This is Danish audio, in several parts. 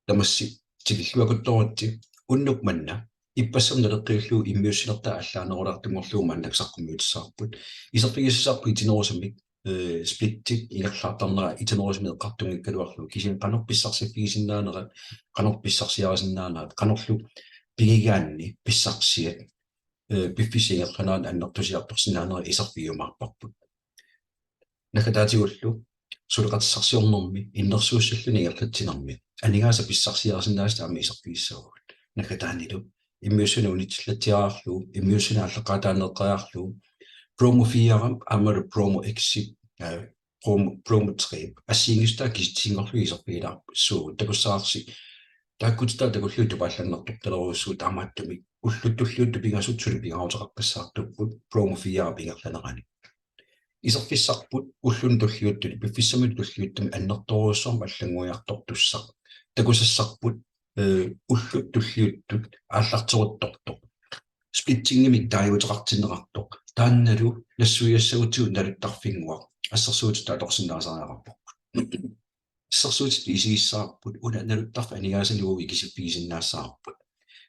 тамасси тикиллуакутторатти уннук манна иппассам налеққиуллуу иммиуссилерта аллаанерулаартуморлуу маннаксаққумиутиссаарпут исерпигиссаарпу итинерусамик сплиттик ингерлаартарнера итинерусмиэққартунгиккалуарлу кисин қанорписсарсиффигисиннаанерат қанорписсарсиарисиннаанерат қанорлу пигигаанни писсарсиат пиффисингерланаан аннертусиарторсинаанера исерпигиумаарпарпут накатаатигуллу сулеқатиссарсиорнэрми иннерсууссаллуни ингерлатсинерми анигааса писсарсиарисиннааста ами исерпигиссаагут накатаанилу иммиуссуна унитсиллатиаарлу иммиуссуна аллеқаатаанеққаарлу промо 4 аммер промо exit промо 3 ассингиста киситсингорлу исерпигилаарпу суу такуссаарси тааккутта такуллуу тупаалланнэртупталеруссуу таамааттуми уллуттуллууту пигасутсули пигаутеқарпассаартуппут промо 4 пингерланерани исерфиссарпут уллун туллиуттули пиффиссамут туллиуттами аннерторуссорма аллангуиартортуссар такусассарпут уллут туллиуттут ааллартеруттортоқ сплиттингимик тааюутеқартиннеқартоқ таанналу лассуиассагутсуут налуттарфингуақ ассерсууту таалорсинаасариарарпоқ ассерсуутит исигиссаарпут уна налуттарф анигаасалугу икисиппигисиннаассаарпут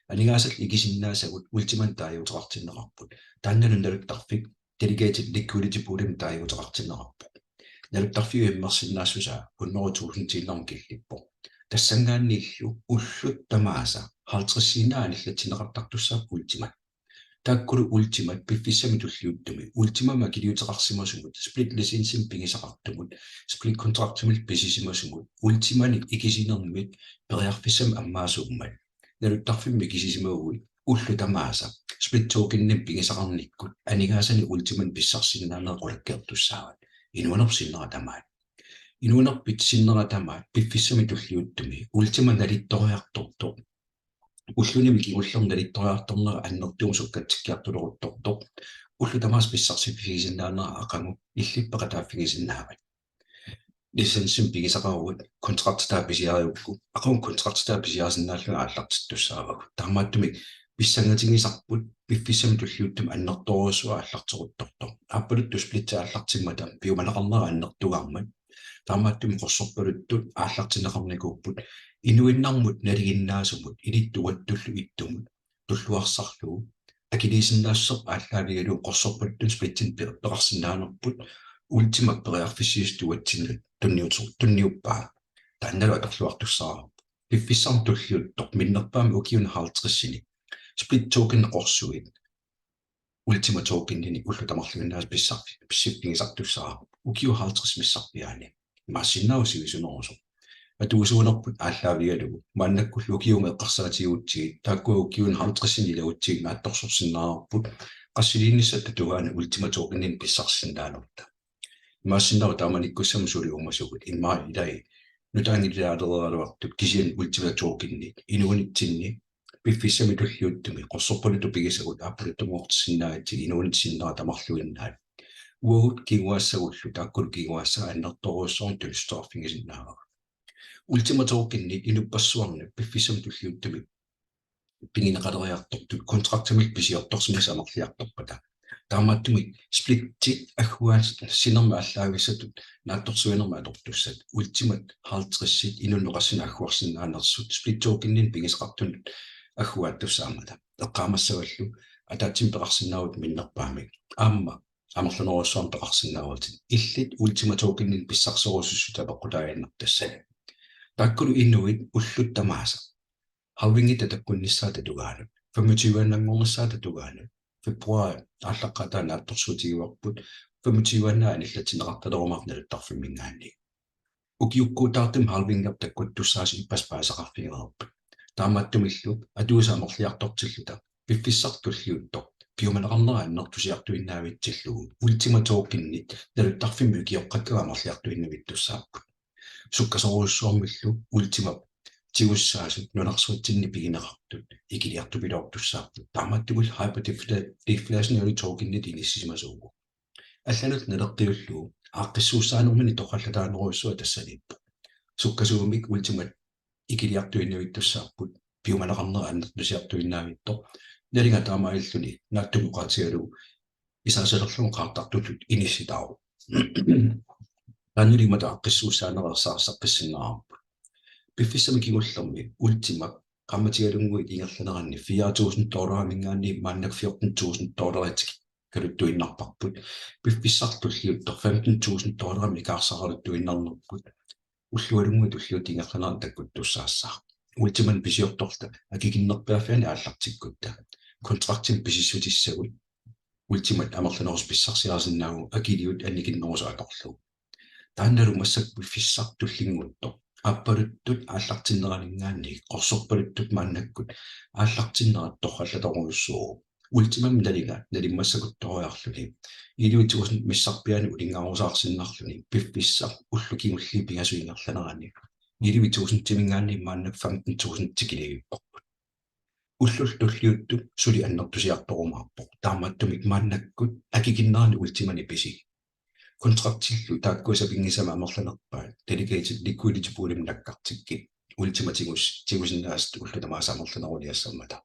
анигаасал икисиннаасагут ультиман тааюутеқартиннеқарпут таанналу налуттарфик dedicated liquidity poolin тааюутеқартиннеқарпут налуттарфиу иммерсиннаассусаа уннерутуулун тиилларм киллиппо тассангааннииллу уллут тамааса халтриссинааниллатинеқартартуссаап ультимат тааккулу ультимат пиффиссами туллиуттуми ультимама килиутеқарсимасугут сплит лисенсим пигисақартумут сплит контрактумил писисимасугут ультимани икисинермит периарфиссам аммаасууммат налуттарфимми кисисимагуи уллу тамааса сплит токенним пигисақарниккут анигаасани ультиман писсарсиннаанеқулаккертуссаават инуанерсиннера тамаат инуанерпит синнера тамаат пиффиссами туллиуттуми ультиман налитториарторто уллуними кигуллерналитториарторнера аннертуусуккатсиккиартулерутторто уллу тамаас писсарсиффигисиннаанера ақангу иллиппеқатааффигисиннаават лисенсим пигисақаруут контракттаа писиариукку ақун контракттаа писиарсинааллуга ааллартиттуссаавагу таамааттуми писсангатингисарпут пиффиссами туллиуттум аннерторуссуа ааллартерутторто ааппалутту сплитта ааллартиммата пиуманеқарнера аннертугармат таамааттуми қорсорпалуттут ааллартинеқарникууппут инуиннармут налигиннаасумут илиттуаттуллу иттумут туллуарсарлуу акилисиннаассер ааллаавигалу қорсорпалуттун сплиттин пеқарсинаанерпут ультима периарфиссиистуатсиннут тунниуппаа таанналу атерлуартуссаараа пиффиссарм туллиуттор миннерпаами укиун хаалтриссини сплит токен қорсуит ультима токеннини уллу тамарлугиннаас писсиппигисартуссаараа укиу хаалтрис миссарпиаани массиннаусигисунерусо атуусуунерпут ааллаавигалугу мааннаккуллу укиума эққарсаатигуутсигит тааккуа укиун хаалтрисини лагутсигит маатторсорсинаарпут qassiliinnissat tugaana ultima tokenin pissarsinnaanutta maassinnau taamanikkussam suliummasugut imma ilai nutaangilaaleraaluartut kisian ultima tokenni inuunitsinni piffissami tulliuttumi qorsorpalutu pigisagut aapuluttumortisinnaatsi inuunitsinnaa tamarluinnaat uagut kiguassagullu taakkulu kiguassa annertoruussorn tulstorfingisinnaava ultima tokenni inupassuarni piffissami tulliuttumi пингинеқалериартортут контрактамил писиорторсимасамерлиарторпата таамааттуми сплитти аггуаат синерма аллаагиссатут наатторсуинерма атортуссат ультимат хаалтриссит инуннеқассина аггуарсинаанерсут сплиттоокиннин пигисеқартунут аггуааттуссаамата эққаамассаваллу атаатсим пеқарсинаавут миннерпаамик аама амерлунеруссуарн пеқарсинаавутит иллит ультиматоокиннин писсарсоруссуссута пеққутааяннертассали тааккулу иннуит уллуттамааса halvingit takkunnissаата тугаанут 25-ангорнссаата тугаанут фебруари ааллаққатаа наатторсуутигуарпут 25-анаа аниллатинеқарталерумаарналуттарфиммингаанни укиуккуутаартим halvingap таккуттуссааси иппаспаасақарфигерерпут таамааттумиллу атуусаамерлиартортиллута пиффиссартуллиутто пиуманеқарнера аннертусиартуиннаавитсиллугу ультиматоокиннит налуттарфимми укиоққаккаамерлиартуиннавиттуссааппут суккасоруссуармиллу ультима тигуссаасут нунарсуутсинни пигинеқартут икилиартупилоортуссаартут таамааттугул hyperdeflationary token-нит иниссисимасуугу алланут налеққиуллуу ааққиссууссаанермани тоқаллатаанеруйссуа тассалиппу суккасуумик ультимат икилиартуиннавиттуссаарпут пиуманеқарнера аннертусиартуиннаавитто налинга таамаиллуни нааттумуқаатигалу исаасалерлугу qaartartullut инисситаару аннилимата ааққиссууссаанерерсаарсаққиссиннаарпу Piffissami kingullermi ultima qammatigalunguit ingerlaneranni $4,000 mingaanni maannak $14,000 kaluttuinnarparput piffissartulliuttor $15,000 ikaarsaarluttuinnernerput уллуалунгуит уллуут инgerlaneran takkut tussaassаа ultiman pisiortorta akikinnerpiafiani aallartikkutta kontraktin pisissutissagут ultimat amerlanerus pissarsiarasinnaagu akiliut annikinnerusu atorlu таанналу массак фиссартуллингутто аппалуттут ааллартиннеранинггаанни qorsorpaluttut мааннаккут ааллартиннератторраллаторуйуссуу ультимам налиммассакутториарлуни илуутигус миссарпиани улингаарусаарсиннарлуни пиффиссар уллукигулли пигасуингерланерани илуутигусунтимингаанни мааннак 15,000 тикилигиппарпут уллултуллиутту сули аннертусиарторумаарпо таамааттумик мааннаккут акикиннерани ультимани писи kontraktillu taakkuisapingisama amerlanerpaat delegated liquidity poolim nakkartikki ultimatigus ullutamaasamerlaneruliassammata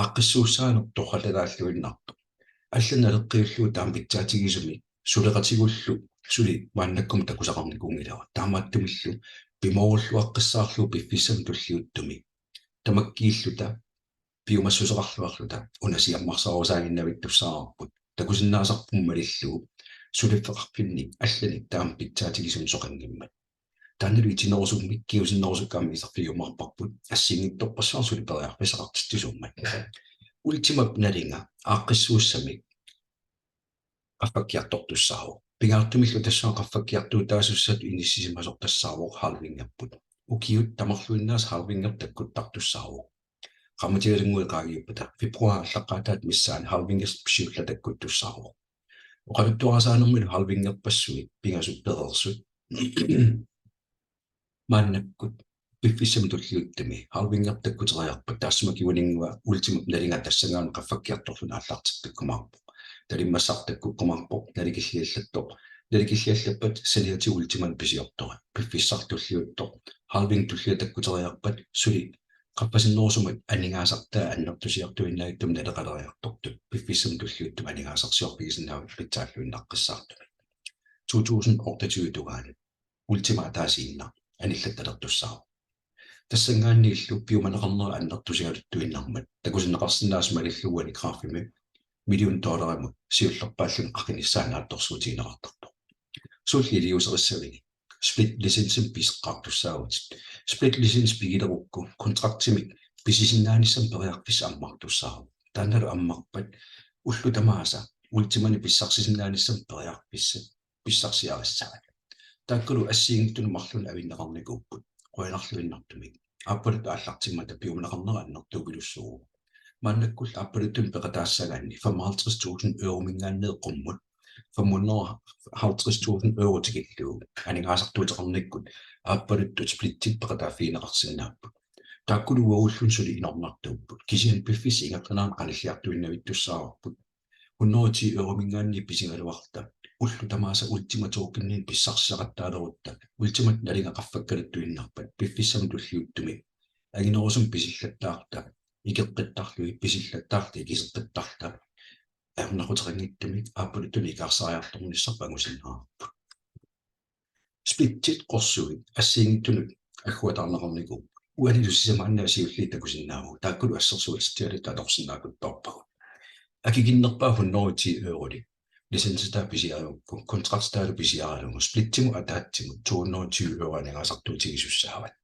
aaqqissuussaanertorrallalaalluinnartu алланалеққиуллуу таампитсаатигисуми сулеқатигуллу сули мааннаккум такусақарникунгилава таамааттумиллу пимооруллуаққиссаарлуу пиффисам туллиуттуми тамаккииллута пиумассусеқарлуарлута унасиаммарсарусаагиннавиттуссаарпут такусиннаасарпуммалиллуу сулиффеқарпинни алланик таампитсаатигисум соқангиммат тааннеру итинерусуммиккиусиннерусуккаами исерфигумарпарпут ассингитторпассаар сулипериарписақартиттусуммат ультимап налинга ааққиссууссамик qaffakkiartortussaaru pingaartumillu tassaan qaffakkiartuu taasussat inissisimасортассаару халвингаппут укиут тамарлуиннаас халвингертаккуттартуссаару qamatigalungue qaagiuppata februarallaqaataat missaan halvingers pisiullatakkuttуссаару oqaluttuarasaanermilu halvingerpassuit pingasupperersut maannakkut piffissami tulliuttami halvingertakkuteriarpat taassamakiuningua ultimum nalinga tassangaan qaffakkiartorluna allartittakkumaarpo talimmassartakkukkumaarpo nalikilliallattoq saliati ultiman pisiortora piffissartulliuttoq halving tulliatakkuteriarpat suli qappasinnoosumat aningaasartaa annertusiartuinnaagittum naleqaleriartortut piffissam tulliuttum aningaasarsiorpigisinnaavut pitsaalluinnaqqissaartumi 2028 tugaani ultima taasiinna anillattalertussaaru tassangaanniillu piumaneqarnera annertusigaluttuinnarmat takusinneqarsinnaasmalilluani graafimi $1 million siullerpaallun aqqinissaanaattorsuutiinerartarpo suulliliuserissavigi split licensen pisqaartussaagutit split license pigilerukku kontraktimik pisisinnaanissam periarpis ammartussaaru taannalu ammarpat ullutamaasa ultimani pissarsisinnaanissam periarpissa pissarsiarissaat taakkulu assiingittunumarlun avinneqarnikuupput qoinarluinnartumik aapalut aallartimmata piumaneqarnera annertuupilussuu maannakkul aapaluttun peqataassagaanni €55,000 mingaanneeqummut €550,000 tikilluu aningaasartuuteqarnikkut aapaluttut splittit peqataafiineqarsinnaappu taakkulu uagullun suli inornartuupput kisian piffis ingerlanaan qanilliartuinnavittussaarupput €100 mingaanni pisingaluarta ullutamaasa ultima tokennin pissarsiaqattaalerutta ultimat nalinga qaffakkaluttuinnarpat piffissami tulliuttumi aginerusum pisillattaarta ikeqqittarlui pisillattaarta ikiseqqittarta aernaquteringittumi aapaluttuni ikaarsaariartornissarpangusinnaarput splittit qorsuit assiingittunut agguatarneqarniku ualilussisamaannaasiulliittakusinnaagu taakkulu assersuulittialit atorsinnaakuttorpagut akikinnerpaa €100 lisensita pisiarukku kontraktstaalu pisiaralungu splittimu ataattimu €220 aningaasartuutigissussaavat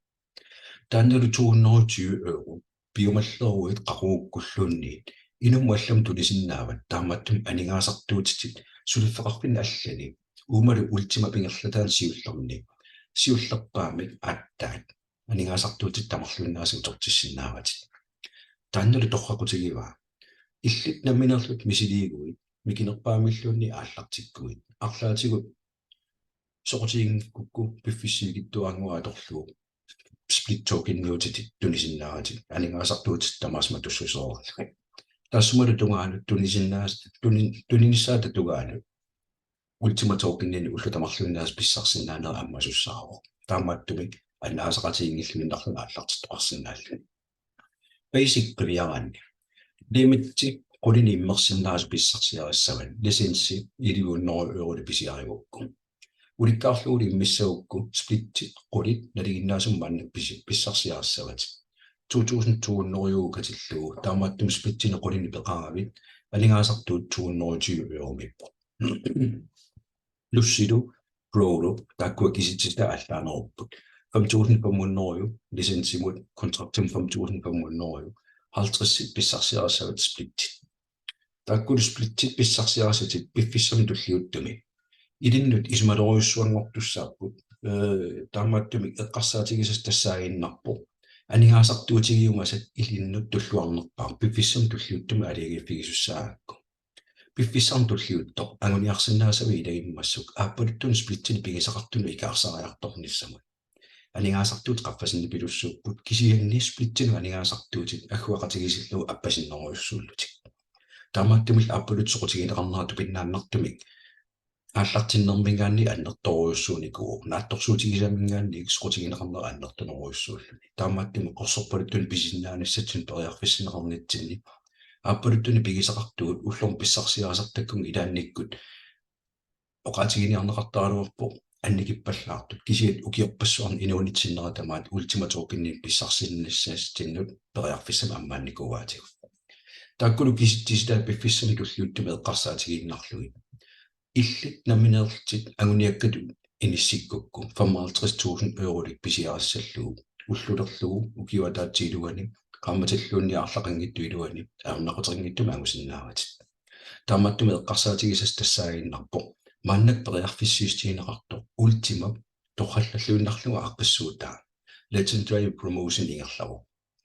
taannalu €220 piumalleruit qaquukkulluunniit inumuallam tulisinnaavat taammattum aningaasartuutitit suliffeqarpin allani uumalu ultima pingerlataan siullerpaamik aattaat aningaasartuutit tamarluinnaasigutortissinnaavat taannalu torraqutigiva illit namminerlut misiliiguit mikinerpaamilluunni aallartikkuit arlaatigut soqutiingikku piffissiigittuangua atorluu split tokenniutitit tunisinnaatit aningaasartuutit tamaasmatussuserorlu taassumalu tungaanut tuninissaata tungaanut ultima tokennin ullutamarluinnaas pissarsinnaanera ammasussaaro taammaattumik annaasaqatiingilluinnerlun aallartittoqarsinnaallu basic qiviaranni limitti qulini immersinnaasu pissarsiarissavan lisensi €100 pisiarivukku ulikkaarluuli immissaukku splittit qulit naliginnaasummaannak pissarsiarassavit 2002 taamaattum splittine qulini peqaravit alingaasartuut 220 euromippo lussilu roolo takkua kisitsista allaanerupput 5500 lisensimut kontraktum 5500 50 pissarsiarassavit splittit takkul splittit pissarsiarassatit piffissam tulliuttumi idinnut ismaloriussuangortussaarput taamaattumi eqqarsaatigisastaassaaginnarpo aningaasartuutigiumasat ilinnut tulluarnerpaa piffissam tulliuttumi aliagiffigisussaagakku piffissam tulliuttoq anguniarsinnaasami ilagimmassuk aappaluttun splittini pigisaqartunu ikaarsariartornissamut aningaasartuut qaffasini pilussuupput kisianni splittinu aningaasartuutit agguaqatigisillu appasinnoriussuullutik taamaattumi aappalut soqutigineqarneratu pinnaannartumik аллартиннэрмингаанни аннерторуйуссууникуу наатторсуутигисамингаанни иксқутигинеқарнера аннертунеруйуссууллуни таамааттими қорсорпалуттун писиннаанассатсун периарфиссинеқарнитсинни ааппалуттуни пигисақартуут уллорм писсарсиарасартаккун илаанниккут оқаатигиниарнеқартааруарпо анникиппаллаартут кисиат укиорпассуарни инуунитсиннера тамаат ультиматоокинни писсарсиннассаастиннут периарфиссама аммаанникууаатигу тааккулу киситтиситаа пиффиссами туллиуттуми эққарсаатигииннарлуги illit naminertit anguniakkatu inissikukku 55,000 eurolик pisiarassalluu ullulerlugu ukiwataatiiluani qaammatalluunni aarlaqanngittuiluani aarnaquterinngittum angusinnaavat taammattume eqqarsaatigisastaaginnarpo maannak periarfissiistiineqarto ultima torrallalluinnarluga aqqissuutaa legendary promotion ingerlaru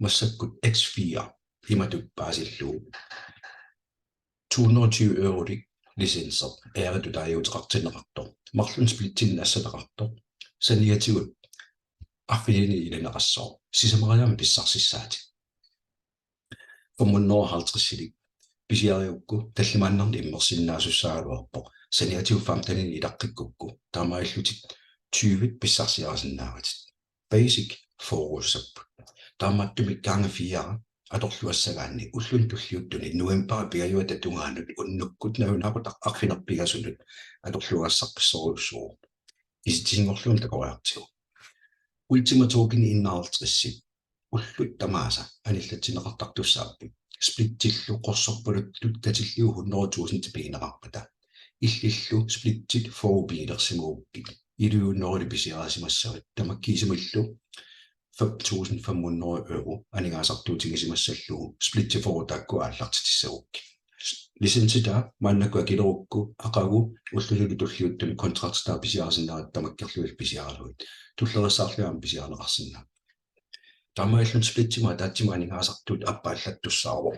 massakkut X4 imatuppaasilluu 220 eurolик lisenser ääretty taajuuteqartinneqartor marlun splittin assaneqartor saniatigut affiliini ileneqassor sisamariam pissarsisaati 55 pisiariukku tallimaannarni immersinnaasusaaluarpo saniatiu 15 ilaqqikukku taamaillutit 20 pissarsiarasinnaavatit basic forussap taamaattumik gange 4 atorluassagaanni ullun tulliuttuni november pigajuatatungaanut unnukkut naunaqut arfinerpigasulut atorluassarpissoruussuu isitiingorluun takoraartigu ultimatookini innaartrissi ullut tamaasa anillatsineqartartussaappi splittillu qorsorpalutlut katilliu 100,000 tipigineqarpata illillu splittit 4 biilersimuukki iluunneruli pisiaraasimassavit tamakkiisimillu 5,500 euro aningaasartuutigisimасsallugu splitti forutaakku aallartitissagukki lisensita maannakku akilerukku aqagu ullululu tulliuttumi kontraktsta pisiarasinnaat tamakkerluil pisiaraluit tullerissаарluam pisiarneqarsinna tamaillun splittima taattima aningaasartuut appaallattussaaru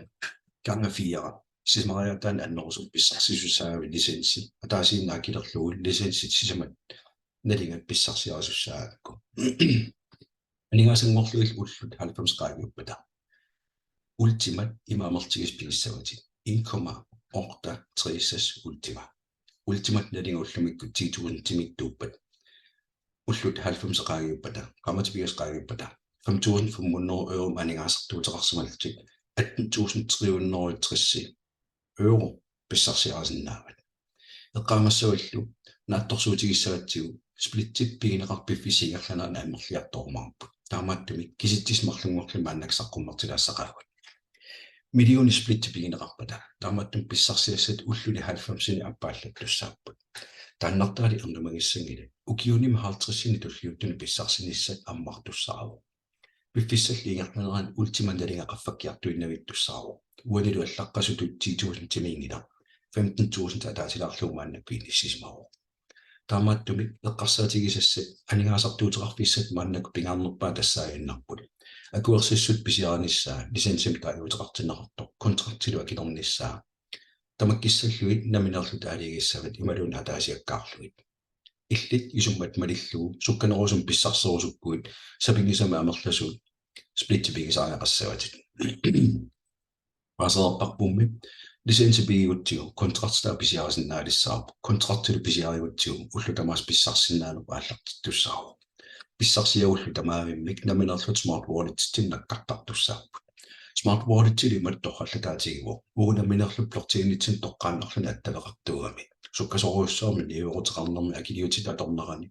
gange 4 sismariataan annerusum pissarsisusaavi lisensi ataasiinna akilerlugu lisensit sisamat nalingat pissarsiarasussaakku aningaasangorluil ullut 90 qaagiuppata ultimat imaamertigis pigissavati 1,8 ultima ultimat nalingullumikku 10,000 timiktuuppat ullut 90 qaagiuppata qaamatipigas qaagiuppata 5,500 euro aningaasartuuteqarsimaltik 18,360 euro pissarsiarasinaavat eqqaamassavallu naattorsuutigissavatigu splittit pigineqarpiffisiingerlana naammerliartormarput taamaattumi kisittismarlungorlu maannaksaqqummortilaassaqaagut millioni splitti pigineqarpata taamaattum pissarsiassat ulluli 90 appaallattussaapput taannartaali ernumagissangilu ukiunim 50 tulliuttuni pissarsinissat ammartussaaru piffissalliingerlaneraan ultimandalinga qaffakkiartuinnavittussaaru uanilu allaqqasutut 10,000 timiingila 15,000 ataasilaarluumaannakkuinissismaru taamaattumi eqqarsaatigisassat aningaasartuuteqarfissat maannakku pingaarnerpaa tassaaginnarput akuersissut pisiaranissaa lisensim taajuuteqartinneqartor kontraktilu akilernissaa tamakkissalluit naminerlut aaligiissavat imaluun ataasiakkaarluit illit isummat malillugu sukkanerusum pissarserusukkuit sapingisama amerlasuut splittipigisaariaqassavatit paaserparpummi lisensi pigiuttigu kontraktsta pisiarasinnaalissaarpu kontraktilu pisiariuttigu ullutamaas pissarsinnaanup aallartittussaaru pissarsiagullu tamaamimmik naminerlut smart wallet tinnakkartartussaarput smart wallet tili mattorrallataatigivu uunaminerlu plortiginitsin toqqaannarluna attaleqartuugami Sukkasoriussaarmi iuqutaqarnermi akiliutitatornerani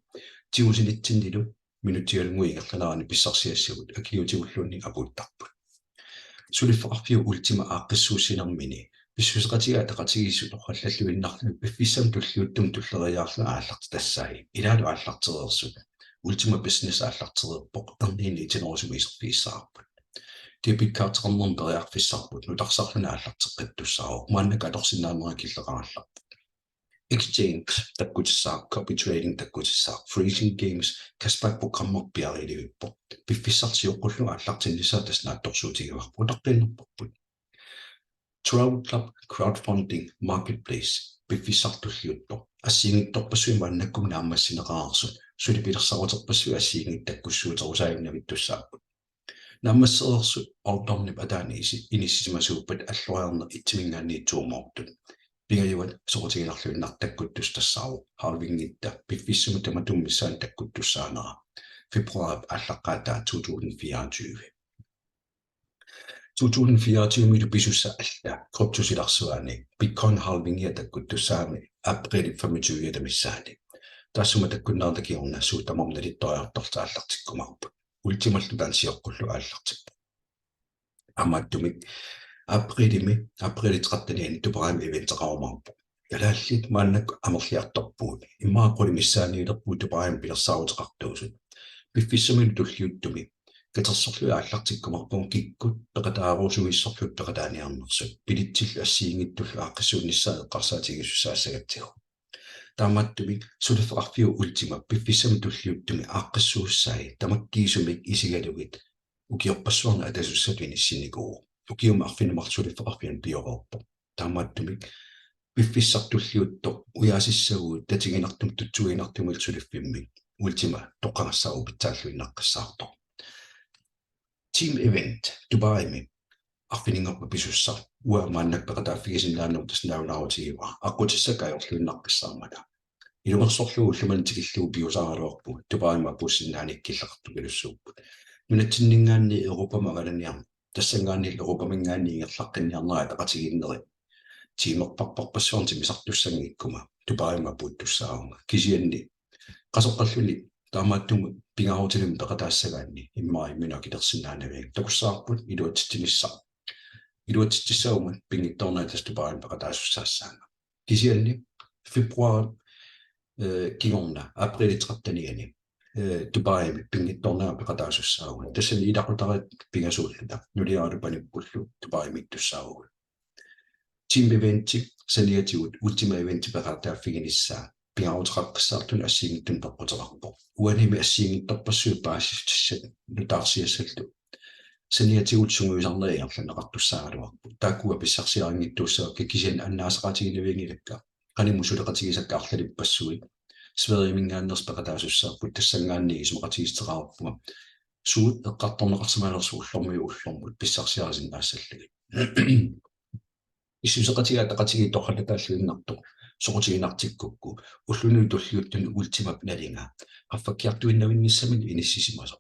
tiusinitsinnilu minutialungui ingerlanarani pissarsiassugut akiliutigulluunni apuuttarput suliffaqarfiu ultima aaqqissuussinermini pissuseqatigaa taqatigissu torrallalluinnarlumi piffissam tulliuttum tulleriaarlu aallarti tassai ilaalu aallartereersut ultima business aallartereerpoq erniini itinerusumi tipikkaarteqarnermi periarfissarput nutarsarluna aallarteqqattussaaruq maannak atorsinnaamera killeqarallar exchange takkutissaaq copy trading takkutissaaq freezing games kaspaakprogrammerpiarilivippo piffissartiuqqullu aallartinnissaa tasnaattorsuutigivarpu utarpinnerporput Travel Club crowdfunding marketplace piffissartulliutto assiingittorpassui maannakkum naammassineqaarsut sulipilersaruterpassui assiingittakkussuuterusaaginnavittussaappu naammasserersut ortornip ataani inissisimasuuppat alloriarner ittimingaanniitsuumortut pingajuat soqutiginarluinnartakkuttus tassaaruq harvingitta piffissumi tamatummissaani takkuttussaanera februar allaqqaataa 2024 2024 pisussa alla kryptosilarsuaani bitcoin halvingia takkuttussaami april 25 tamissaani tassuma takkunnaartakiorna suutamarnalittoriartortaallartikkumarpu ultimallu tansiorqullu aallartikku amaattumik aprili 13 tuparam eventaqarumarpu kalaallit maannakku amerliartorpuut immaaqqulimissaaniilerpuu tuparam pilersaaruteqartuusut piffissamilu tulliuttumi katersorlu aallartikkumarpun kikkut peqataaruusuissorlut peqataaniarnersut pilitsillu assiingittullu aaqqissuunnissaa eqqarsaatigissussaassagatsigu taamattumi suliffeqarfiu ultima piffissami tulliuttumi aaqqissuussai tamakkiisumik isigalugit ukiorpassuarna atasussatu inissinnikuu ukiuma arfinumarsuliffeqarfian piororpo taamattumi piffissartulliutto uyaasissaguut tatiginartum tutsuginartumul suliffimmi ultima toqqangassaaru pitsaallunnaqqissaarto team event Dubaimi arfiningorpa pisussa ua maannakpeqataaffigisinnaannum tasnaarunaarutigiva aqutissakaajorluinnaqqissaarmata ilumersorlugu ullumantikilluu piusaaraluarpu Dubaima pussinnaanikkillertugilussuuppu nunatsinningaanni Europamaqalaniarma tassangaanni Europamingaanni ingerlaqqinniarnera taqatiginneri tiimerparparpassuarntimisartussangikkuma Dubaima puuttussaarunga kisianni qasoqqalluni taamaattumu pingarutilum peqataassagaanni immaimina kilersinnaanavik takussaarput iluatittissauma pingittornaatas Dubaima peqataasussaassaanga kisianni februar kingorna aprili 13 Dubaimi pingittornaa peqataasussaauga tassani ilaqutarat pingasuullata nuliaarupanipullu Dubaimittussaaruga team eventi saniatigut ultima eventi peqataaffiginissaa pingaruteqaqqissaartun assiingittum toqqutaqarpo uanimi assiingittorpassuu paasistissat nutaarsiassallu saniatigut sunguisarneriarlaneqartussaaluarpu taakkua pissarsiaringittuussaakka kisian annaasaqatigilaviangilakka qanimusuleqatigisakka arlalippassui Sverimingaanners peqataasussaarput tassangaannigisumaqatigisteqaruppuga suut eqqartorneqarsimaanersuullormiu ullormut pissarsiarisinnaassallugi исусеқатига тақатиги торхалатааллуиннартоқ соқутигинартиккукку уллуни туллиуттуни ультимап налинга аффаккиартуиннавинниссамин иниссисимасо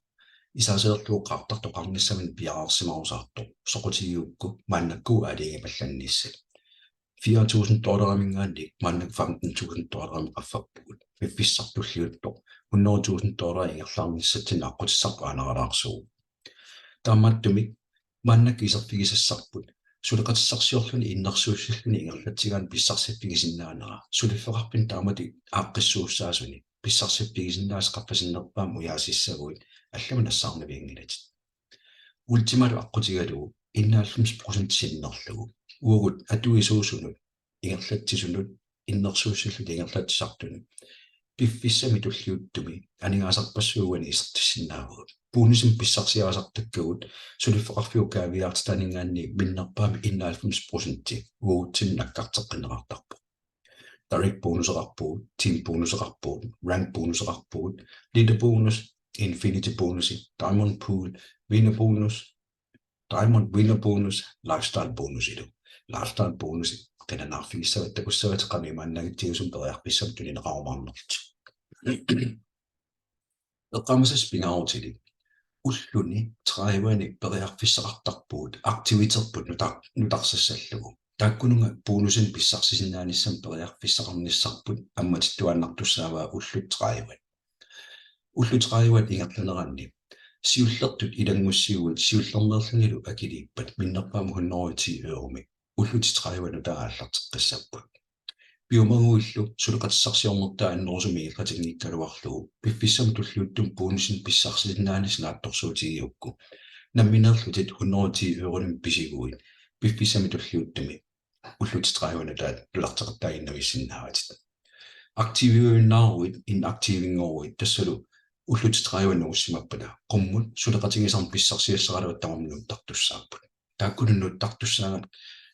исаасеерлуоққартартоқарниссамин пиараарсимарусаарто соқутигиукку мааннакку алиги палланниссат $4,000 мааннак $15,000 qaffappugut пиффиссартуллиутто $100,000 ингерлаарниссатсина аққутиссарпу анералаарсуу таамааттумик мааннак исерфигисассарпут сулеқатиссарсиорлуни иннерсууссуллуни ингерлатсигаан писсарсиппигисиннаанера сулиффеқарпин таамати ааққиссууссаасуни писсарсиппигисиннаас қарпасиннерпаам уяасиссагуит алламу нассаарнавиангилатит ультималу аққутигалугу 91% синнерлугу уурут атуисуусунут ингерлатсисунут иннерсууссуллут ингерлатсартунут пиффиссами туллиуттуми анигаасарпассуугани исертиссиннаавгут пуунисим писсарсиаасартаккагут сулиффеқарфиукаавиартаанигаанни миннерпаами 91% уутсин аккартеққинерартарпу direct bonusеқарпугут team bonusеқарпугут rank bonusеқарпугут leader bonus infinity bonus diamond pool winner bonus diamond winner bonus lifestyle bonus ilu lifestyle bonus qananaarfigissavattakussavateqamimaannagittiusum periarpissam tulineqarumaarnerti eqqamasas pingaarutili ulluni traiwani periarfissaqartarpuut aktiviterput nutarsasallugu тааккунунга бонусин писсарсисиннаанissam периарфиссақарниссарпут амматиттуаннартуссааваа уллутеқаиват уллутеқаиват ингерланеранни сиуллертут илангуссиугут сиуллернерлангилу акилииппат миннерпаама 110 €ми уллутеқаивану тааллартеққиссаппут биумагуиллу сулеқатиссарсиорнертаа аннерусуми игатингиккалуарлугу пиффиссам туллууттум бонусин писсарсисиннаанис наатторсуутигиукку намминерлутит 110 € писигуит пиффиссами туллууттуми уллутеқаивану таат тулартеқаттаагиннависсиннааватит активиуиннааруит инактивингоруит тассалу уллутеқаиваннугуссимаппата қуммут сулеқатингисарм писсарсиассаралуат тамамнун тартуссааппут тааккунуннут тартуссаанат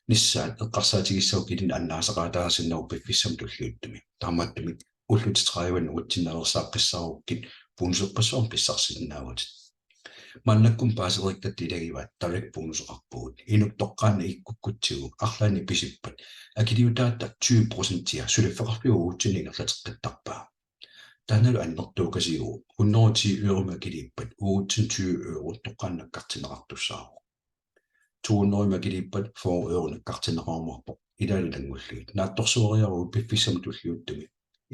ниссаат эққарсаатигиссаукилин аннаасақаатаарсиннау пиффиссам туллууттуми таамааттуми уллутеқаиваннугутсиннаерсааққиссааруккит бонусеққассуарм писсарсиннааватит маннаккум паасериктат илагиваат тарик бонусеқарпугут инук тоққаана иккуккутсигу арлаани писиппат акилиутаатта 20% сулиффеқарпиугуутсинигерлатеққиттарпаа таналу аннертуукасигу 110 € макилиппат 20 € тоққааннаккартинеқартуссаару 200 макилиппат 4 € наккартинеқармарпо илалилангуллуит наатторсуориару пиффиссам туллиуттуми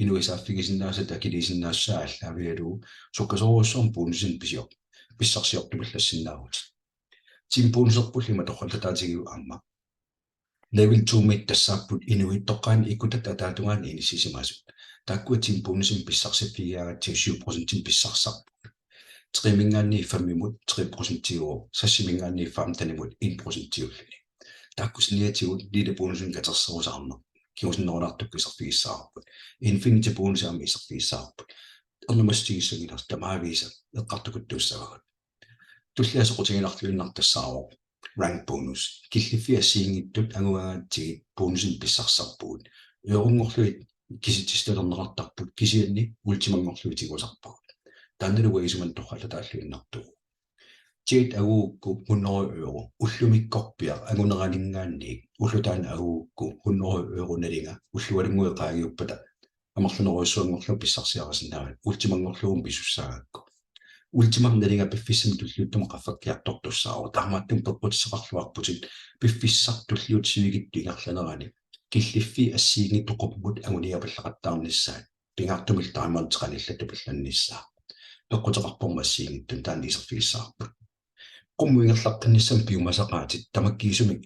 инуисааффигисиннаасат акилисиннаассаа аллаавиалуу суккасоруссуум бонусин писиоқ писсарсиортумиллассиннаавут тимпуунсерпуллима тоққалтатаатигиу аама level 2 мит тассааппут инуит тоққаани иккутат атаатунгаани инисисимасут тааккуа тимпуунисим писсарсиффигиаратиг 7% писсарсарпу тримингаанни 5мут 3% сассимингаанни 15мут 1% тааккусниатигут лиле бонусин катерсерусаарна киусиннерунартук исерфигиссаарпут инфинити бонусаами исерфигиссаарпут эрнумастигиссагилар тамаависа эққартукуттууссавагат туллиасоқутигинартуиннартассаароо rank bonus киллиффиассиингиттут агуагаатсигит бонусин писсарсарпугут ерунгорлуит киситисталернеқартарпут кисианни ультимангорлуитигусарпагут таанналугагисуман тоққалатааллуиннартугу тиит агуукку 100 € уллумиккорпиа агунеранинггаанниик уллутаана агуукку 100 € налинга уллуалингуеқаагиуппата амерлунеруйссуангорлу писсарсиарасиннаават ультимангорлугум писуссаагакку ультимам налинга пиффиссами туллиуттума қаффаккиартортуссаару таамааттум пеққутиссақарлуарпутит пиффиссартуллиутсивигитту ингерланерани киллиффи ассиинги тоқупмут агуниапаллақаттаарниссаат пингаартумил таамаантеқаниллату пилланниссаа пеққутеқарпорма ассиингиттун таани исерфигиссаарпут қуммуингерлаққинниссам пиумасақаатит тамаккиисуми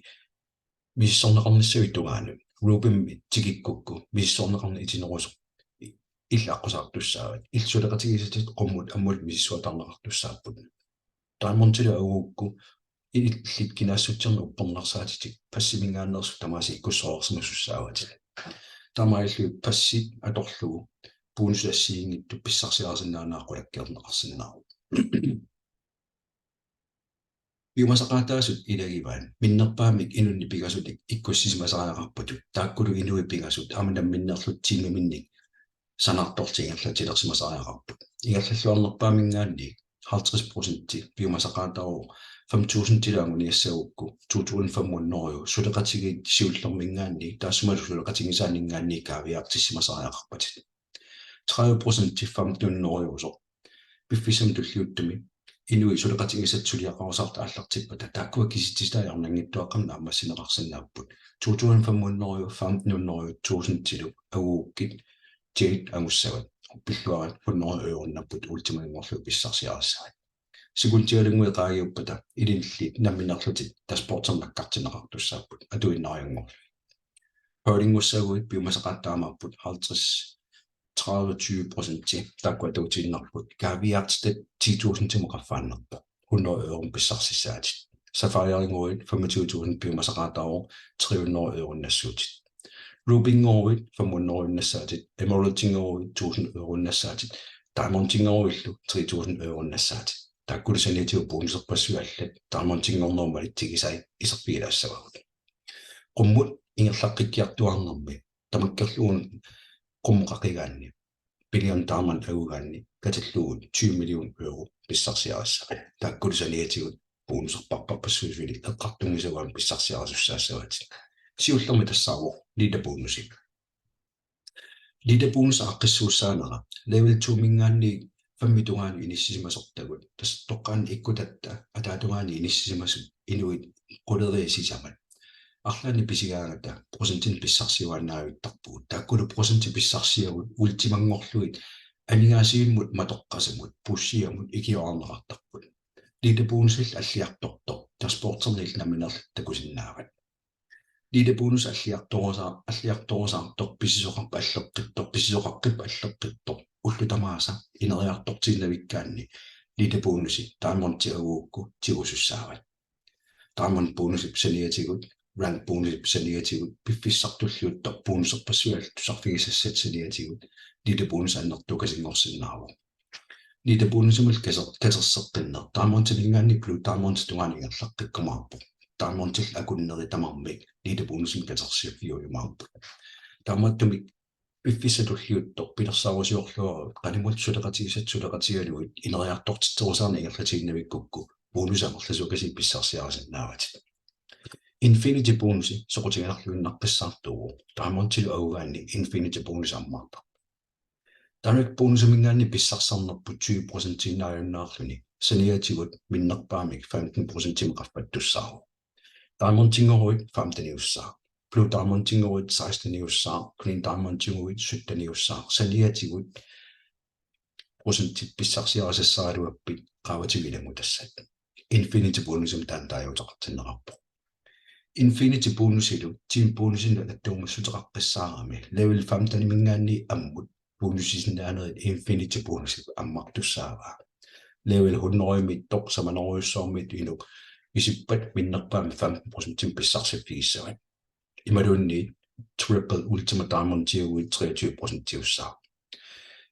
миссорнеқарниссави тугаanu рубим тигиккукку миссорнеқарни итинерусо иллаққусаартуссаават иллсулеқатигисатит қуммут аммут миссуатарнеқартуссааппут таамонтилу агуукку иллит кинаассутсерни уппернарсаатитик пассимингааннерсу тамааси иккуссоорсимассуссааватик тамаиллу пассит аторлугу бонусассиингитту писсарсиарсинаанааққулаккернеқарсинаару Piumasaqaataasut ilagivaan minnerpaamik inunni pigasut ikkussisimasaraaqarpatut taakkulu inui pigasut aamanamminnerlut tiimiminnik sanartortingerlatilersimasaraaqarput ingerlalluarnerpaamingaanni 50% piumasaqaataru 5000 tilaanguniassaukku 2500 suleqatigiit siullermingaanni taassumaluleqatingisaanningaanni kaaviartissimasaraaqarpatit 30% 1500 piffisam tulliuttumi inui suleqatigisatsuliaqarusarta аллартиппата тааккуа киситистаярнангиттуаққамна аммассинеқарсинааппут 2500 1500 1000 агууккит тиит агуссават пиллуарат 100 € наппут ультимангорлу писсарсиарассаат сигултиалингуеқаагиуппата илиллит намминерлутит таспортсернаккартинеқартуссааппут атуиннариангорлу хөрингуссагуит пиумасақаттаамааппут 30% тааккуатуутииннарпут кавиартстат 10.000 тимоқарфааннерпа 100 € писсарсиссаатит сафариарингуит 25.000 пиумасақаатаару 300 € нассуутит рубингоруит 500 € нассаатит эмералдингоруит 1000 € нассаатит даймондингоруиллу 3000 € нассаатит тааккулисаниатиу бонусерпассуаллат даймондингорнормалит тигисай исерпигилаассавагут қуммут ингерлаққиккиартуарнерми тамаккерлуун qummuqaqigaanni billion taaman agugaanni katallugut 20 million € pissarsiarassa taakkulisaniatigut bonuserparparpassuusvili eqqartungisavaan pissarsiarasussaassavat siullermi tassaaru lida bonusik lida bonus aqqissuussaanera level 2 mingaanni fammitungaani inissisimasortagut tas toqqaanni ikkutatta ataatungaani inissisimasut inuit quleriisisamat арлаани писигаангата процентин писсарсиуаннаавиттарпугут тааккулу проценти писсарсиагут ультимангорлуит анигаасииммут матоққасамут пуссиамут икиоарнеқартарпут лидебуунсил аллиарторто таспортернил наминерл такусиннаават лидебуунус аллиарторусаартор писсисоқарпа аллеққиттор писсисоқаққиппа аллеққиттор уллутамааса инериартортииннавиккаанни лидебуунуси таамонтиагуукку тигусуссаават таамон бонусип саниатигут rank бонусип саниатигут пиффиссартуллуутто бонусерпассуал тусарфигисассат саниатигут лидебуунус аннертукасингорсиннааву лидебуунусимул катерсеққиннер таамонтилингаанни плу таамонтитугаанигерлаққиккумаарпо таамонтил акуннери тамармик лидебуунусим катерсиаффиуйумаарпо тааматтуми пиффиссатуллуутто пилерсаарусиорлуарут qalimut сулеқатигисатсулеқатигалуит инериартортитсерусаарни ингерлатигиннавиккукку бонусамерласукаси писсарсиарасиннааватит infinity bonusi soqutiganarluinnarqissaartuugu taammontilu augaanni infinity bonus ammaarta direct bonusumингаанни писсарсарнерпут 20% иннааюннаарлуни саниатигут миннерпаамик 15% меқарпаттуссаару таамmontingоруит 15 иуссаа плу таамmontingоруит 16 иуссаа клин таамmontingоруит 17 иуссаа саниатигут процентит писсарсиарасассааруаппит qaavatigilamutassat infinity bonusum taantaajuutaqartinnerarpo infinity bonusilu team bonusin attuummassutеқаққиссаарами level 15 мингаанни аммут bonusisinnaaneret infinity bonusip аммартуссааваа level 100 mittoq samaneruissoormit inuk isippat minnerpaami 15% pissarsiffigissavat imalunni triple ultimate diamond tiuit 23% tiussaa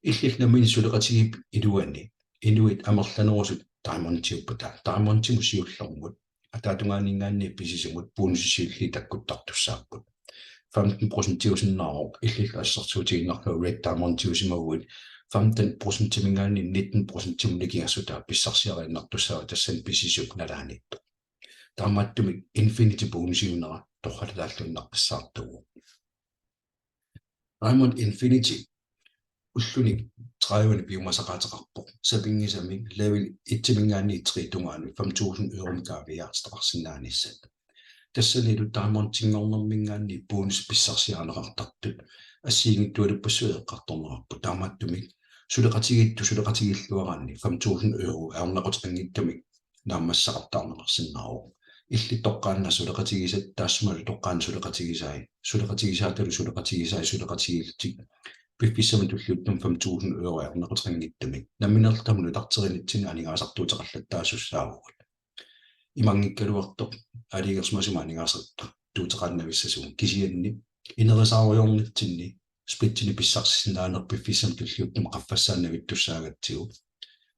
иллилнамин сулеқатигип илуанни inuit amerlanerusut taimontiuppata taimontimusiullermut ataatungaaningaanni pisisumut bonusissiilli takkuttartussaapпут 15% tiusinnaaro illilla assertuutiginnarlu red taimontiusimaguit 15% mingaanni 19% timnikingassuta pissarsiarinnartussaava tassan pisisuk nalaanippu taammaattumik infinity bonusiunera torralaalluinnaqqissaartugu Diamond Infinity уллуник 30 биумасақаатеқарпо сапингисами level 1 мингаанни 3 тунгаани 5000 euro каавиаартеқарсинааниссат тассанилу таамонтингорнэрмингаанни бонус писсарсиаанеқартартут ассиигиттуалуппассуеққарторнерарпу таамааттумик сулеқатигиллуаранни 5000 euro аернеқутеқангиттумик нааммассақартаарнеқарсинаару илли тоққаанна сулеқатигисат таассумалу тоққаан сулеқатигисааталу пиффиссаман туллуттум 5000 euro аернеқутеқангиттумик намминерлтамуну тартэринитсин анигаасартуутеқарлаттаасуссаагут имангиккалуарто алигерсмасума анигаасарту туутеқарнависсасуун кисианни инерисааруйорнитсинни сплиттини писсарсиннаанер пиффиссам туллуттум қаффассааннавиттуссаагатсигу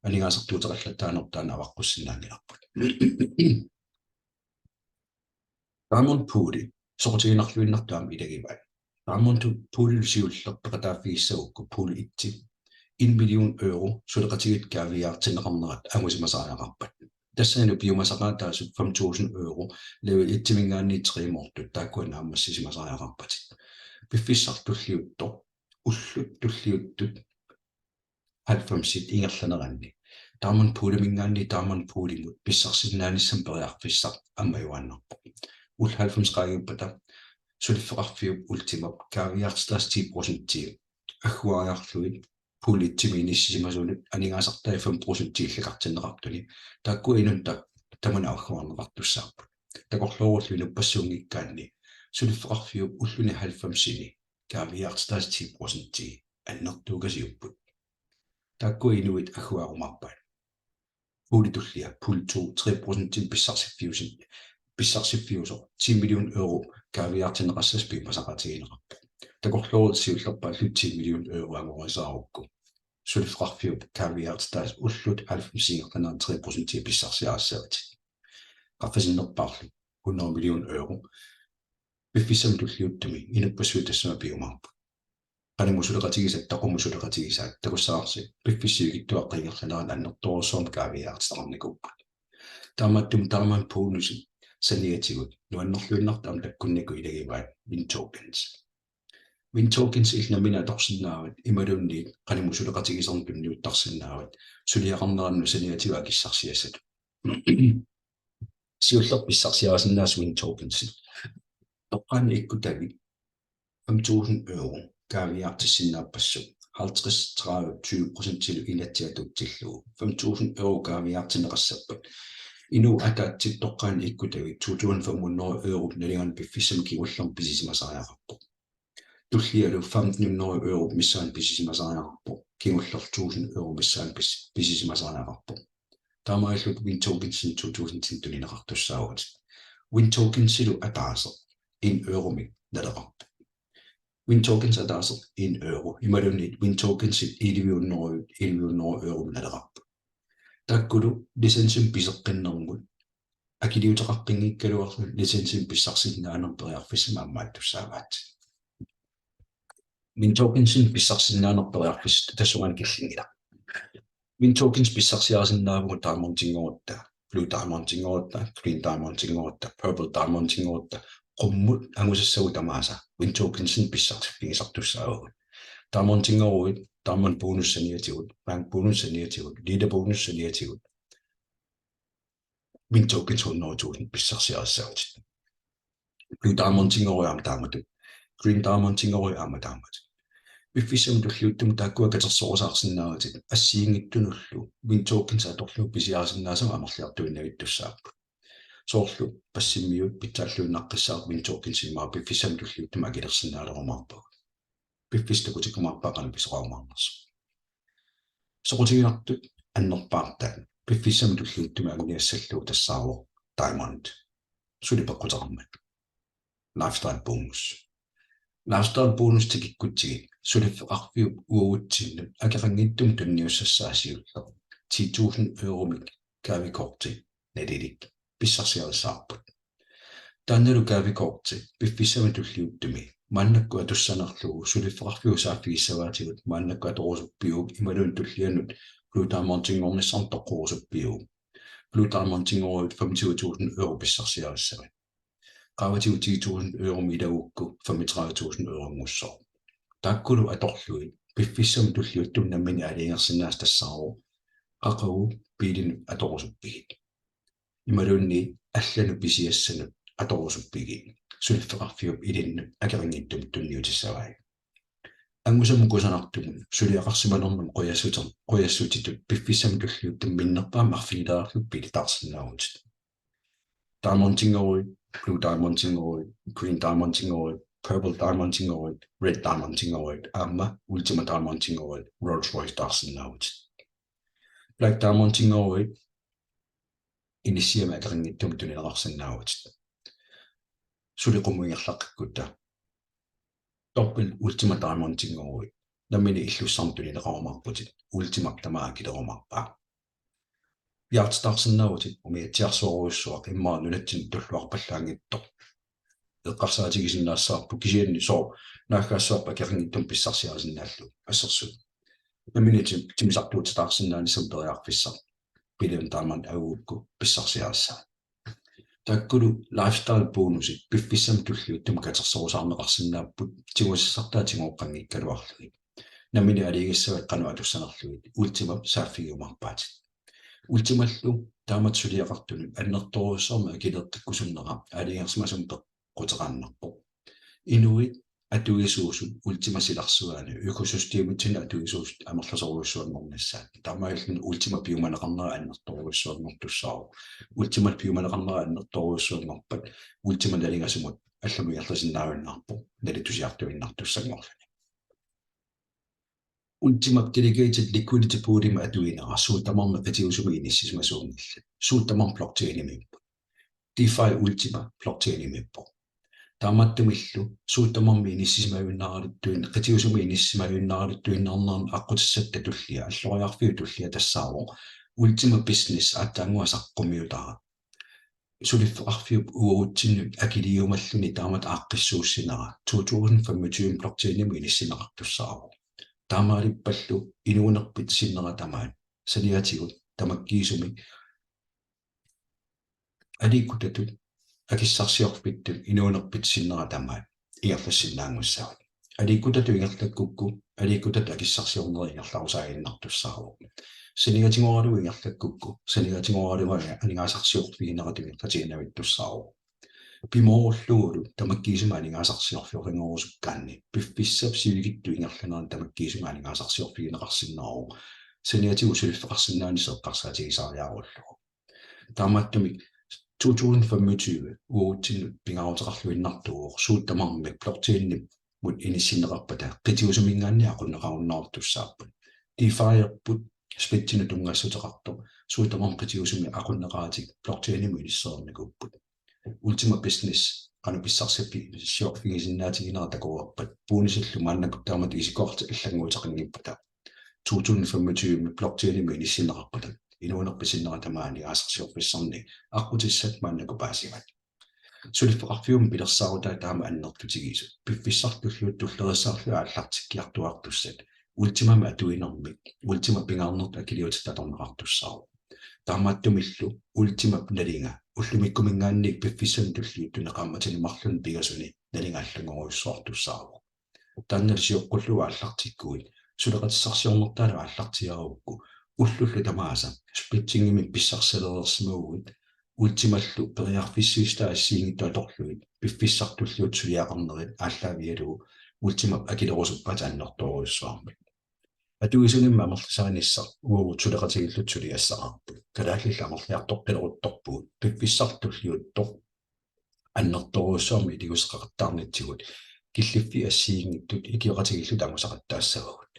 анигаасартуутеқарлаттаанертаана аваққуссиннаангиларпут Diamond Pool soqutiginarluinnartaam ilagivai Diamond Pool siullerpeqataaffigissagukku pool itti 1 million euro suleqatigit kaaviaartinneqarnerat angusimasaajaqarpat тассану биумасақаатаасут 5000 euro level 1 мингаанни 3 мортут тааккуана аммассисимасаajaqarpatit пиффиссартуллиутто уллут туллиуттут 90 ингерланеранни Diamond Pool мингаанни Diamond Pool-имут писсарсиннааниссам периарфиссар аммаюааннарпо ул 90-qaagipпата сулиффеқарфиуп ультимап каавиартстаас 10% аггуариарлуит пулитсиминиссимасулут анигаасартаа 5% иллакартиннеқартуни тааккуинун тамана аггуарнеқартуссаарпут такорлууруллуну пассуунгиккаанни сулиффеқарфиуп уллуни 90-сини каавиартстаас 10% аннертуугасиуппут тааккуинуит аггуарумарпат пулитуллиа пулту 3% писсарсиффиусо 10 million euro каавиартинеқассас пимасақатигинеқарпу такорлуурут сиуллерпаа 10 million euro ангорисаарукку сулиффеқарфиуп каавиартстаас уллут 90-сингерланеран 3% писсарсиаассавати qaffasinnерпаарлу 100 million euro пиффиссам туллиуттуми инуппассуутассама пиумаарпу qalimусулеқатигисат тақумусулеқатигисаат такуссаарси пиффиссиугиттуаққингерланеран аннерторуссуум каавиартеқарникуппа тааматтум тааман пуунуси саниатигут нуаннерлуиннартаам таккуннику илагиваат win tokens илнамина торсиннаават ималунниит qalimусулеқатигисернтунни уттарсиннаават сулиақарнеранну саниатига киссарсиассат сиуллер писсарсиарасиннаас win tokens toqqaan ikkutavi 5.000 euro kaaviartissinnaappassut 50-20% til inatsiatuttillugu 5.000 euro kaaviartineqassappat inu ataatsit toqqaan ikkutavi 2.500 euro naligan piffissam kiullarm pisisimasariaqarpo tullialu 1.500 euro missaan pisisimasariaqarpo kiullar 1.000 euro missaan pisisimasariaqarpo taamaillut Windtokensin 2000 tulineqartussaavat Windtokensilu ataasa 1 euro naleqarpo Windtokens ataasa 1 euro imalunit Windtokensit 1 euro naleqarpo takkulu lisensin piseqqinnermut akiliuteqaqqinngikkaluarlu lisensin pissarsinnaanerperiarfissama ammaattussaavaat Windtokensin pissarsinnaanerperiarfiss tassugan killingila Windtokens pissarsiarsinnaavugu diamondtingorutta blue diamondtingorutta green diamondtingorutta purple diamondtingorutta qommut angusassagu tamaasa Windtokensin pissartipisartussaavugu diamondtingoruit diamond bonussaniatigut rank bonussaniatigut leader bonussaniatigut Windtokens 100.000 pissarsiarissaagut blue diamondtingorui aamataamatu green diamondtingorui aamataamatu Biffissam tulluuttum taakkua katersoorsaarsinnaatit assiingittunullu Windtokens atorlu pisiaarsinnaasam amerliartuinnavittussaappu soorlu passimmiut pitaalluunnaqqissaaq Windtokensimmaa biffissam tulluuttum akilersinnaalerumаарpaa biffistakutikumarpaaqan pisoqaumaarnersu soqutiginartut annerpaarta biffissam tulluuttum agniassalluu tassaarlo diamond sulipeqqutaqarmat lifestyle bonus lifestyle bonus tikikkutsigi sulifeqarfiup uugutsinnu akeqanngittum tunniussassaasiullu 10.000 euromik kaavikorti nalilik pissarsiarissaarput taannalu kaavikorti biffissama tulliuttumi maannakku atussanerlugu sulifeqarfiu saaffigisavaatigut maannakku atorusuppiup imalun tullianut blue diamondtingornissarn toqqorusuppiup blue diamondtingoruit 25.000 euro pissarsiarissavat qaavatiu 10.000 euro midavukku 35.000 euro mussor taakkulu atorluit biffissam tulliuttum nammini aliingersinnaas tassaaru qaqagu piilinu atorusuppigit imalunni allanu pisiassanut atorusuppigit sulifeqarfiup ilinnu akeqanngittum tunniutissavai angusam suliaqarsimanermun qoyassutitut biffissam tulliuttum minnerpaam arfinilaarlu pilitaarsinnaagut diamondtingoruit blue diamondtingoruit green diamondtingoruit purple diamondtingoruit red diamondtingoruit amma ultima diamondtingoruit Rolls Royce taarsinnaagut black diamondtingoruit inisiam akeqanngittum tunileqarsinnaagut suliqumuingerlaqqakkutta doppel ultima diamondtingoruit nammini illussarm tunileqarumarputit ultima tamaakilerumarpaa Yartstarsinnautit umiatsiarsuoruissuaq immaarnunatsin tulluarpallaangittor eqqarsaatigisinnaassaarpu kisianni soo naaggaassaarpa akeqanngittum pissarsiarisinnaallu assersut naminitim timisartuutitaarsinnaani samperiarfissar pilun taaman aguukku pissarsiarissaa taakkulu lifestyle bonusit biffissam tulliuttum katersorusaarneqarsinnaapput tigusassartaatingoqqanngikkaluarluni namini aliigissavat qanu atussanerluit ultima saaffigiumarpaatit ultimallu taamat suliaqartunut annertorussarma akilertikkusunneqa aliingersmasum peqqutеqaannarpo inuit atuisuusut ultima silarsuaani økosysteemitsin atuisuusut amerlasoruissuanngornassaat taamaillun ultima piumaneqarnera annertoruissuanngortussaaru ultimat piumaneqarnera annertoruissuanngorpat ultima nalingasumut алламиерласиннаавиннаарпо налитусиартуиннартуссангорлани ultima delegated liquidity poolima atuinera suutamarma qatiusuminiissismasuunilla suutamar blockchainimippu DeFi ultima blockchainimippu taamattumillu suutamarmi inissismajunnaarittuin qatiusumiinissimajunnaarittuinnernerm aqqutissakka tullia alloriarfiu tullia tassaaru ultima business attaanguasaqqummiutara sulifeqarfiup uurutsinnu akiliumalluni taamat aaqqissuussinera 2025 blockchainimi inissineqartussaaru taamaalippallu inuunerpit sinnera tamaan saniatigut tamakkiisumi aliikkutatut akissarsiorpittu inuunerpit sinnera tamaan igerlassinnaangussaavat aliikkutatu ingerlakkukku aliikkutat akissarsiorneri ingerlarusaaginnartussaaru sanigatingoralu ingerlakkukku sanigatingoralu aningaasarsiorpigineratumi qatiinavittussaaru Pimorulluulu tamakkiisumaaningaasarsiorfiorringoorusukkaanni piffissap siviligittuingerlanaan tamakkiisumaaningaasarsiorfigineqarsinneru saniatigu sulifeqarsinnaani seeqqarsaatigisaariarullugu taamaattumi 2025 uutsinnu pingaruteqarluinnartuuq suuttamarmik blockchainni mut inissinneqarpata qitiusumingaanni aqunneqarunnartussaappat DeFi-erput splittinu tungassuteqarto suutamam qitiusumi aqunneqaatik blockchainimu inisseermikupput ultima business anu pissarsipi siorfigisinnaatiginera takuarpat puunisillu maannakut isikoorta illanguutaqingippata 2025 blockchainimu inissinneqarpata inuunerpisinneratamaani aasarsiorfissarni aqutissat maannakupaasimat sulifeqarfium pilersarutaa taama annertutigisu piffissartulluut tullerissarlua allartikkiartuartussat ultimama atuinermik ultima pingaarnert akiliutittatorneqartussaru taamaattumillu ultima nalinga ullumikkumingaanni piffissan tulliuttu neqaammatinimarlun pigasuni nalingaallangorussuartussaaru taannalisiuqqulluga allartikkuit suleqatissarsiornertaala allartiarukku ullullu tamaasa splittingimi pissarsalerersimugut ultimallu periarfissiista assiingittua torluit piffissartulluut suliaqarnerit aalлaavialugu ultima akilerusuppat annertoruissuarmik atuisunimma amerlisaanissar uuvut suleqatigillut suliassaqarpu kalaallilla amerliartoqqileruttorpuut piffissartulluuttor annertoruissuarmi itiguseqaqattaarnitsigut killiffi assiingittut ikioqatigillut angusaqattaassavagut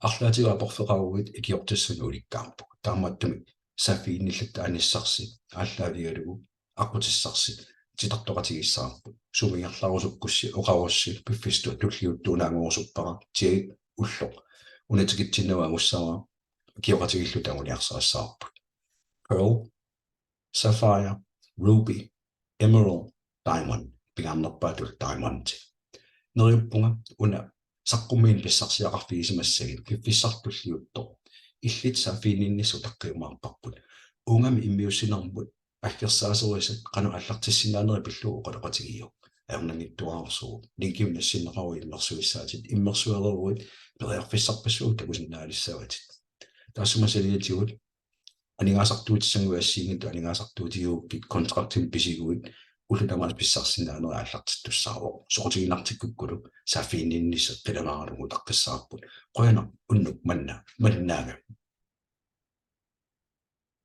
арлаатига апорфеқаругит икиортассуни уликкаарпу таамааттуми сафиинниллат аниссарси ааллаавигалугу аққутиссарси титартоқатигиссаарпу сумингерларусуккусси оқарусси пиффисту туллиуттуунаангуурсуппара тиги уллоқ унатикитсиннава агуссара киоқатигиллут агуниарсаассаарпу Pearl Sapphire Ruby Emerald Diamond пигааннерпаатул diamond нериуппунга уна саққуммиин писсарсиақарфигисимассагит пиффиссартуллиутто иллит сафиининнису таққиумаарпарпут унгами иммиуссинармут аллерсаасеруисат қану аллартиссинаанери пиллуу оқалеқатигиу аернангиттуаарсуу линкимнассиннеқаруи иммерсуиссаатит иммерсуалеруит периарфиссарпассуу такусиннаалиссаватит таассумасалиатигут анигаасартуутиссангуассиингит анигаасартуутигууккит контрактим писигуит уллутамаас писсарсинаанери ааллартиттуссааро соқутигинартиккуккулу сафиинниссе қиламааралугу таққиссаарпут қояна уннук манна малиннаага